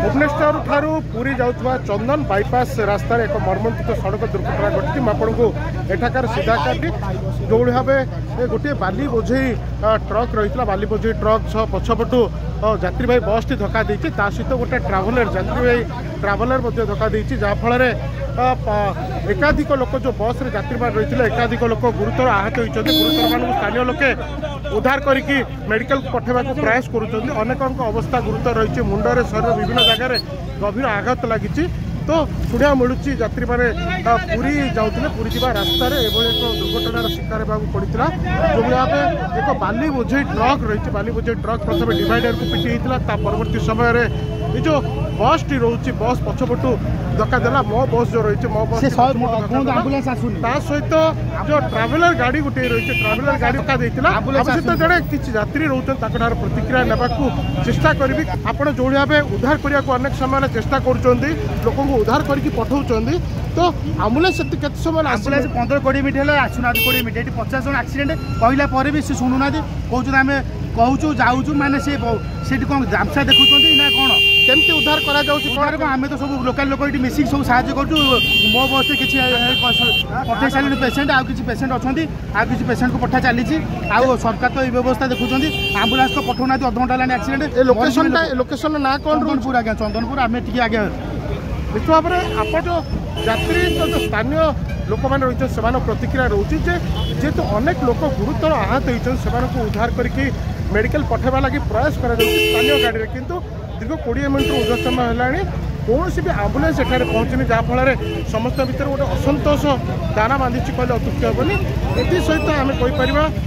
भुवनेश्वर ठारू पुरी जाउथबा चंदन बाईपास रास्तार एक मर्मंतिक सड़क दुर्घटना घटी आपको एठाकार सीधा काटी जो भाव गोटे बाली बोझे ट्रक रही बाली बोझे ट्रक सह पछपटू यात्री बस टी धक्का देती सहित गोटे ट्राभेलर यात्री ट्राभेलर धक्का देती जहाँफल एकाधिक लोक जो बस रे यात्री रही एकाधिक लोक गुरुतर आहत होती गुरुतर मान स्थानीय लोके उद्धार करके मेडिकल पठेबा प्रयास करुँच अनेक अवस्था गुरुतर रही मुंडरे शरीर विभिन्न जगह गभीर आघात लगी तो शुणा मिलूँ यात्री मैंने पुरी जाते पुरी जा रास्त एक दुर्घटनार शिकार होगा पड़ा जो भाव एक बाली बोझे ट्रक रही बाली बोझे ट्रक प्रथम डिवाइडर को पिटी होता परवर्ती समय ये जो बस टी रोचे बस पछपटू धक्का देला मो बस जो रही मो बस सहित जो ट्राभेलर गाड़ी गोटे रही ट्राभेलर गाड़ी धक्का देता सहित जड़े किसी यात्री रोचन प्रतिक्रिया नेबा चेष्टा करी आप जो भाव उद्धार करने को अनेक समय चेष्टा कर लोक उद्धार करके पठाऊँ तो आम्बुलांस के समय आम्बुलांस 15-20 मिनट है आसुना 20 मिनट 50 जन एक्सीडेंट कहला भी सी शुणुना कहूँ आम कहूँ जाऊँ मैंने से कौन गामछा देखुं ना कौन केमती उद्धार करा आम तो सब लोकल लोक ये मिसिक सब साहय करूँ मो बस से किसी पठे सारे पेसेंट आउ किसी पेसेंट अच्छा आउ किसी पेसेंट को पठा चली आउ सरकार तो ये व्यवस्था देखुं आम्बुलांस तो पठाऊना अधघंटा है एक्सीडेंट लोकेशन ना कौन चंदनपुर आज्ञा चंदनपुर आम टे आगे निश्चित भाव में आप जो यात्री जो स्थानीय लोक मैंने रही से प्रतिक्रिया रोचे जेहेतु अनेक लोक गुरुतर आहत होती उद्धार करके मेडिकल पठेबा लगी प्रयास कर स्थानीय गाड़ी किंतु दीर्घ 20 मिनट उर्ध समय है कौन भी आम्बुलांस एठारे पहुँचनी जहाँफल समस्त भितर गोटे असंतोष दाना बांधि कहले अत्युक्ति हेनी ये सहित आम कहीपर